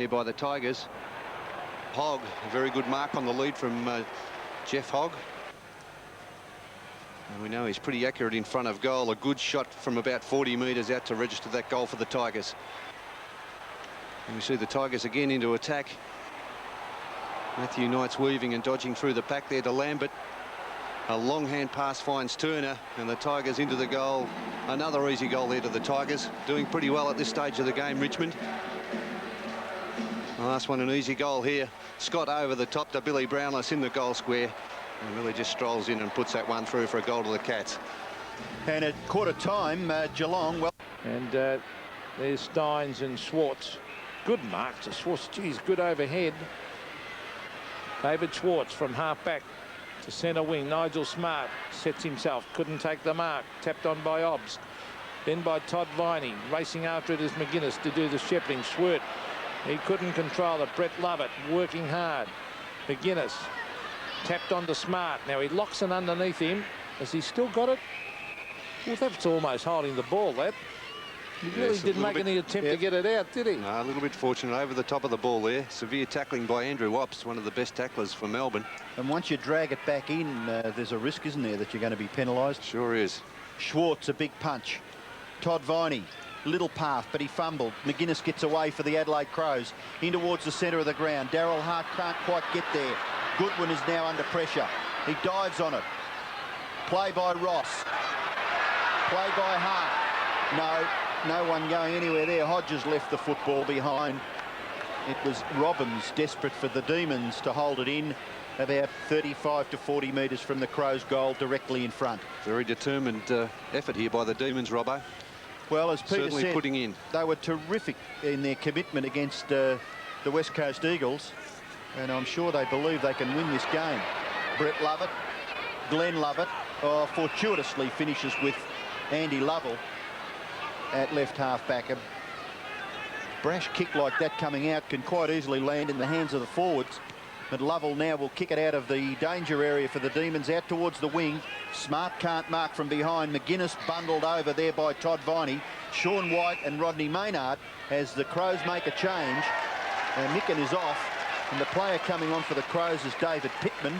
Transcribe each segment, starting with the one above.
here by the Tigers. Hogg, a very good mark on the lead from Jeff Hogg. And we know he's pretty accurate in front of goal. A good shot from about 40 metres out to register that goal for the Tigers. And we see the Tigers again into attack. Matthew Knight's weaving and dodging through the pack there to Lambert. A long hand pass finds Turner, and the Tigers into the goal. Another easy goal there to the Tigers. Doing pretty well at this stage of the game, Richmond. The last one, an easy goal here. Scott over the top to Billy Brownless in the goal square. And really just strolls in and puts that one through for a goal to the Cats. And at quarter time, Geelong... And there's Steins and Schwartz. Good mark to Schwartz. Geez, good overhead. David Schwartz from half-back to centre wing. Nigel Smart sets himself. Couldn't take the mark. Tapped on by Obbs. Then by Todd Viney. Racing after it is McGuinness to do the shepherding. Schwartz. He couldn't control it. Brett Lovett working hard. McGuinness tapped onto Smart. Now he locks it underneath him. Has he still got it? Well, that's almost holding the ball, that. He really didn't make any attempt to get it out, did he? No, a little bit fortunate over the top of the ball there. Severe tackling by Andrew Ops, one of the best tacklers for Melbourne. And once you drag it back in, there's a risk, isn't there, that you're going to be penalised? Sure is. Schwartz, a big punch. Todd Viney, little path, but he fumbled. McGuinness gets away for the Adelaide Crows. In towards the centre of the ground. Darryl Hart can't quite get there. Goodwin is now under pressure. He dives on it. Play by Ross. Play by Hart. No one going anywhere there. Hodges left the football behind. It was Robbins desperate for the Demons to hold it in about 35 to 40 metres from the Crows' goal directly in front. Very determined effort here by the Demons, Robbo. Well, as Peter Certainly said, putting in. They were terrific in their commitment against the West Coast Eagles, and I'm sure they believe they can win this game. Brett Lovett, Glenn Lovett, fortuitously finishes with Andy Lovell at left half-back. A brash kick like that coming out can quite easily land in the hands of the forwards. But Lovell now will kick it out of the danger area for the Demons, out towards the wing. Smart can't mark from behind. McGuinness bundled over there by Todd Viney. Sean White and Rodney Maynard as the Crows make a change. Micken is off, and the player coming on for the Crows is David Pittman.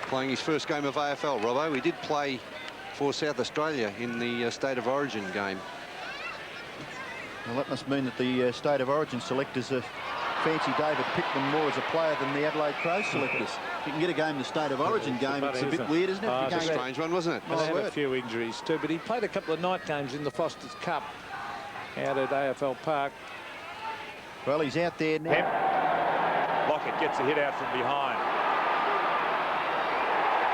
Playing his first game of AFL, Robbo. He did play for South Australia in the State of Origin game. Well, that must mean that the State of Origin selectors fancy David Pittman more as a player than the Adelaide Crows selectors. You can get a game in the State of Origin game. It's a bit weird, isn't it? It's a strange one, wasn't it? He had a few injuries too, but he played a couple of night games in the Foster's Cup out at AFL Park. Well, he's out there now. Lockett gets a hit out from behind.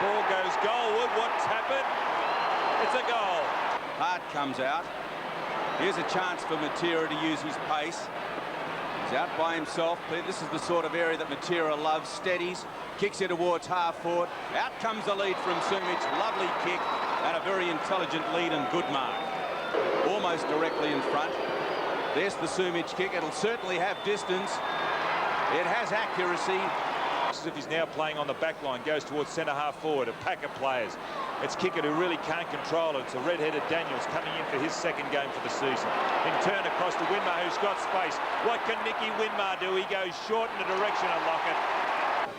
Ball goes goalward. What's happened? It's a goal. Hart comes out. Here's a chance for Matera to use his pace. He's out by himself. This is the sort of area that Matera loves. Steadies, kicks it towards half forward. Out comes the lead from Sumic. Lovely kick and a very intelligent lead and good mark. Almost directly in front. There's the Sumic kick. It'll certainly have distance. It has accuracy. As if he's now playing on the back line, goes towards centre half forward, a pack of players. It's Kicker who really can't control it. It's a red-headed Daniels coming in for his second game for the season. In turn across to Winmar, who's got space. What can Nicky Winmar do? He goes short in the direction of Lockett.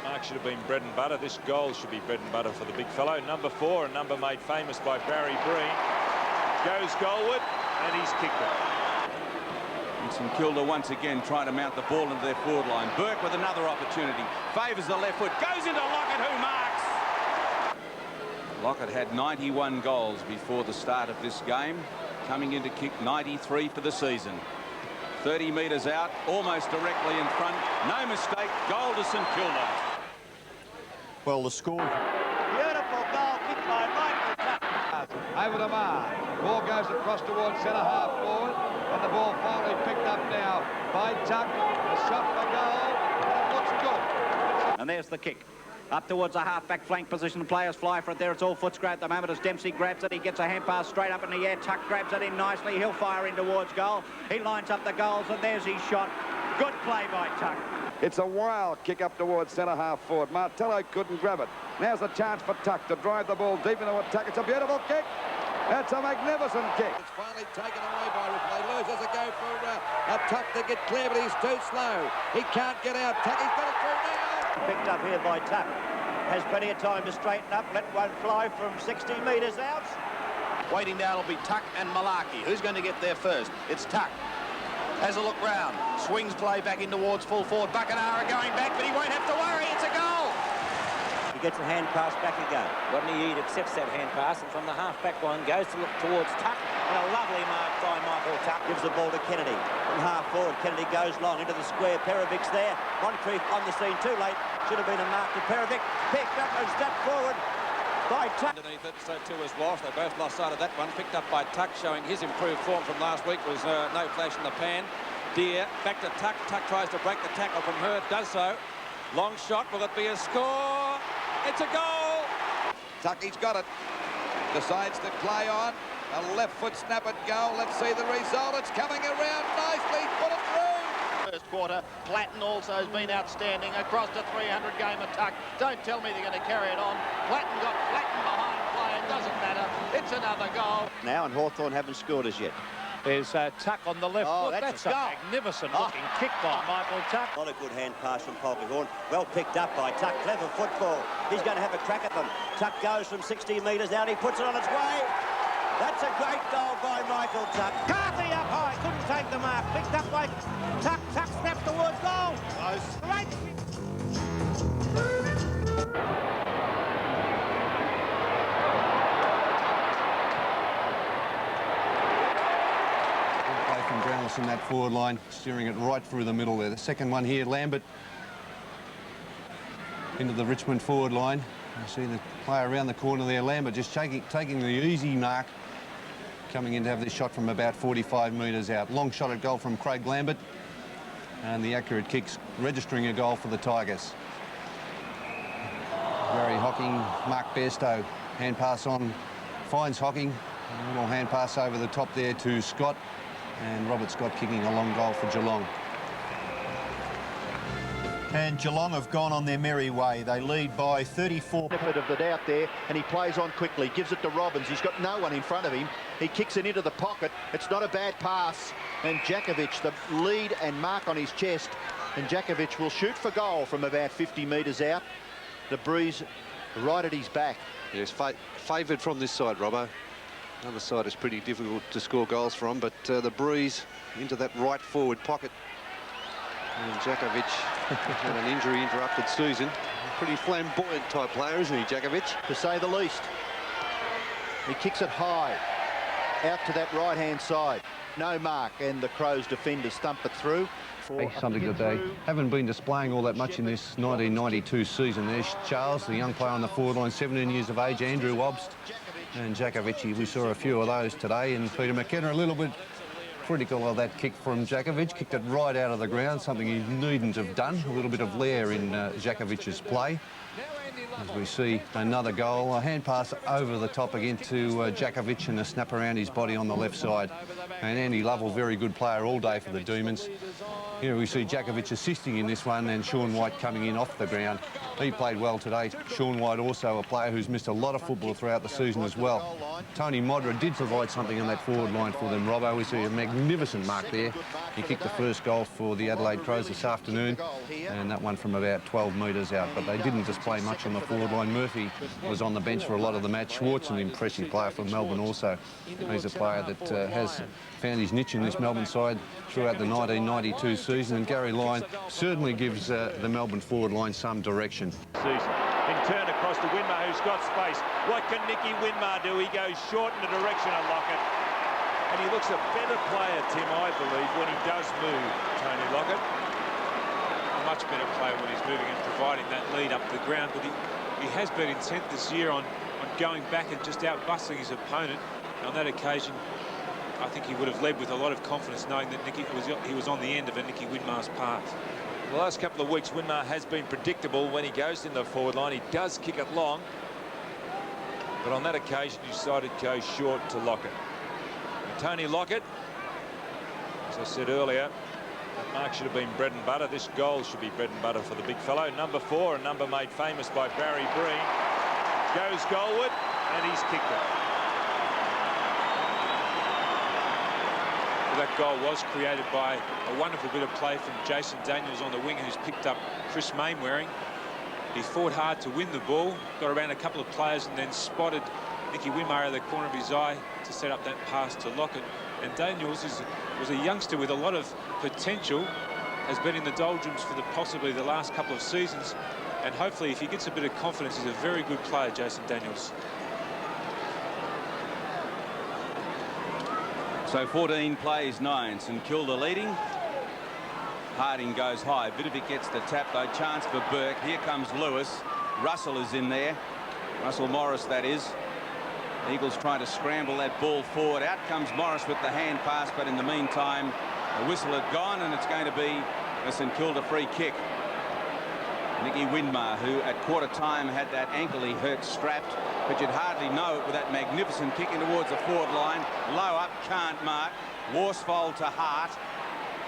Mark should have been bread and butter. This goal should be bread and butter for the big fellow. Number 4, a number made famous by Barry Breen. Goes goalward, and he's kicked it. And Kilda once again trying to mount the ball into their forward line. Burke with another opportunity. Favours the left foot. Goes into Lockett, who marks. Lockett had 91 goals before the start of this game. Coming in to kick 93 for the season. 30 metres out, almost directly in front. No mistake, goal to St Kilda. Well, the score... Beautiful goal kicked by Michael Tuck. Over the mark. Ball goes across towards centre half forward. And the ball finally picked up now by Tuck. A shot for goal. And it looks good. And there's the kick. Up towards the half-back flank position. The players fly for it there. It's all Footscray at the moment as Dempsey grabs it. He gets a hand pass straight up in the air. Tuck grabs it in nicely. He'll fire in towards goal. He lines up the goals and there's his shot. Good play by Tuck. It's a wild kick up towards centre half forward. Martello couldn't grab it. Now's a chance for Tuck to drive the ball deep into attack. It's a beautiful kick. That's a magnificent kick. It's finally taken away by Richmond. They lose as a go for a Tuck to get clear, but he's too slow. He can't get out. Tuck, he's got it through now. Picked up here by Tuck. Has plenty of time to straighten up. Let one fly from 60 metres out. Waiting down will be Tuck and Malarkey. Who's going to get there first? It's Tuck. Has a look round. Swings play back in towards full forward. Buckenara going back, but he won't have to worry. It's a goal. He gets a hand pass back again. Rodney Eade accepts that hand pass and from the half-back line goes to look towards Tuck. And a lovely mark by Michael Tuck. Gives the ball to Kennedy. From half forward, Kennedy goes long into the square. Perovic's there. Moncrief on the scene too late. Should have been a mark to Perovic. Picked up and stepped forward by Tuck. Underneath it, so too was Walsh. They both lost sight of that one. Picked up by Tuck, showing his improved form from last week. Was no flash in the pan. Deer back to Tuck. Tuck tries to break the tackle from Hurd. Does so. Long shot. Will it be a score? It's a goal. Tucky's got it. Decides to play on. A left foot snap at goal. Let's see the result. It's coming around nicely. Put it through. First quarter, Platten also has been outstanding. Across to 300 game of Tuck. Don't tell me they're going to carry it on. Platten got flattened behind play. It doesn't matter. It's another goal. Now, and Hawthorn haven't scored as yet. There's Tuck on the left foot. That's a magnificent looking kick by Michael Tuck. Not a good hand pass from Polkyhorn. Well picked up by Tuck. Clever football. He's going to have a crack at them. Tuck goes from 60 metres out. He puts it on its way. That's a great goal by Michael Tuck. Carthy up high. Couldn't take the mark. Picked up by Tuck. Tuck snaps towards goal. Great. From Brownless in that forward line, steering it right through the middle there. The second one here, Lambert into the Richmond forward line. You see the player around the corner there, Lambert just taking the easy mark, coming in to have this shot from about 45 metres out. Long shot at goal from Craig Lambert, and the accurate kicks registering a goal for the Tigers. Gary Hocking, Mark Bairstow, hand pass on, finds Hocking, a little hand pass over the top there to Scott. And Robert Scott kicking a long goal for Geelong. And Geelong have gone on their merry way. They lead by 34. Benefit of the doubt there, and he plays on quickly. Gives it to Robbins. He's got no one in front of him. He kicks it into the pocket. It's not a bad pass. And Jakovic, the lead and mark on his chest. And Jakovic will shoot for goal from about 50 metres out. The breeze right at his back. Yes, favoured from this side, Robbo. The other side is pretty difficult to score goals from, but the breeze into that right forward pocket. And Jakovic had an injury-interrupted season. A pretty flamboyant type player, isn't he, Jakovic? To say the least. He kicks it high, out to that right-hand side. No mark, and the Crows defenders thump it through. Something that they haven't been displaying all that much in this 1992 season. There's Charles, the young player on the forward line, 17 years of age, Andrew Obst, and Jakovic. We saw a few of those today, and Peter McKenna a little bit critical of that kick from Jakovic. Kicked it right out of the ground, something he needn't have done. A little bit of lair in Jakovic's play. As we see another goal, a hand pass over the top again to Jakovic and a snap around his body on the left side. And Andy Lovell, very good player all day for the Demons. Here we see Jakovic assisting in this one and Sean White coming in off the ground. He played well today. Sean White also a player who's missed a lot of football throughout the season as well. Tony Modra did provide something on that forward line for them, Robbo. We see a magnificent mark there. He kicked the first goal for the Adelaide Crows this afternoon, and that one from about 12 metres out, but they didn't display much on the forward line. Murphy was on the bench for a lot of the match. Schwartz, an impressive player from Melbourne also. He's a player that has found his niche in this Melbourne side throughout the 1992 season, and Gary Lyon certainly gives the Melbourne forward line some direction. Season. In turn across to Winmar, who's got space. What can Nicky Winmar do? He goes short in the direction of Lockett. And he looks a better player, Tim, I believe, when he does move, Tony Lockett. A much better player when he's moving and providing that lead up the ground. But he has been intent this year on going back and just out-busting his opponent. And on that occasion, I think he would have led with a lot of confidence, knowing that he was on the end of a Nicky Winmar's pass. The last couple of weeks, Winmar has been predictable when he goes in the forward line. He does kick it long, but on that occasion, he decided to go short to Lockett. And Tony Lockett, as I said earlier, that mark should have been bread and butter. This goal should be bread and butter for the big fellow. Number 4, a number made famous by Barry Breen, goes goalward, and he's kicked it. that goal was created by a wonderful bit of play from Jason Daniels on the wing, who's picked up Chris Mainwaring. He fought hard to win the ball, got around a couple of players and then spotted Nicky Winmar out of the corner of his eye to set up that pass to Lockett. And Daniels was a youngster with a lot of potential, has been in the doldrums for possibly the last couple of seasons, and hopefully if he gets a bit of confidence, he's a very good player, Jason Daniels. So 14 plays 9. St Kilda leading. Harding goes high. Vidovic gets the tap though. Chance for Burke. Here comes Lewis. Russell is in there. Russell Morris, that is. Eagles trying to scramble that ball forward. Out comes Morris with the hand pass, but in the meantime, the whistle had gone, and it's going to be a St Kilda free kick. Nicky Winmar, who at quarter time had that ankle he hurt strapped, but you'd hardly know it with that magnificent kick in towards the forward line. Low up, can't mark. Worsfold to Hart.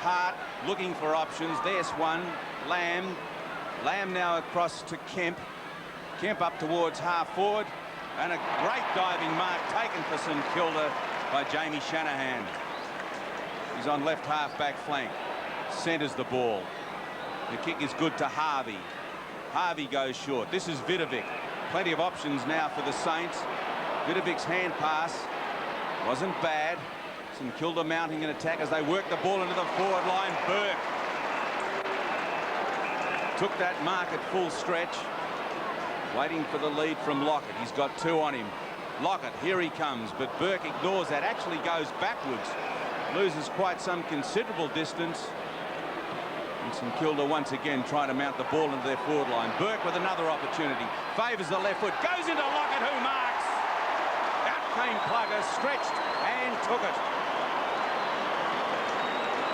Hart looking for options. There's one. Lamb. Lamb now across to Kemp. Kemp up towards half forward. And a great diving mark taken for St Kilda by Jamie Shanahan. He's on left half-back flank. Centres the ball. The kick is good to Harvey. Harvey goes short. This is Vidovic. Plenty of options now for the Saints. Vidovic's hand pass wasn't bad. St Kilda mounting an attack as they work the ball into the forward line. Burke took that mark at full stretch. Waiting for the lead from Lockett. He's got 2 on him. Lockett, here he comes, but Burke ignores that. Actually goes backwards. Loses quite some considerable distance. And St Kilda once again trying to mount the ball into their forward line. Burke with another opportunity. Favours the left foot. Goes into Lockett, who marks. Out came Plugger, stretched and took it.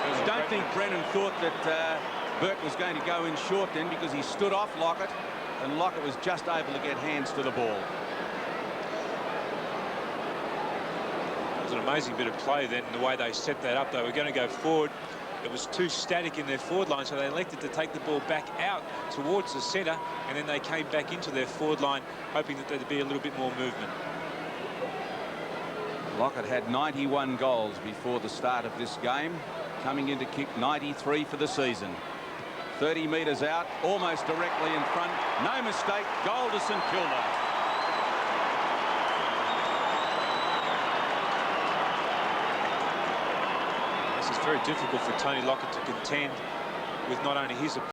I don't think Brennan thought that Burke was going to go in short then, because he stood off Lockett, and Lockett was just able to get hands to the ball. It was an amazing bit of play then, the way they set that up. They were going to go forward. It was too static in their forward line, so they elected to take the ball back out towards the centre, and then they came back into their forward line, hoping that there'd be a little bit more movement. Lockett had 91 goals before the start of this game, coming in to kick 93 for the season. 30 metres out, almost directly in front. No mistake, goal to St Kilda. This is very difficult for Tony Lockett to contend with not only his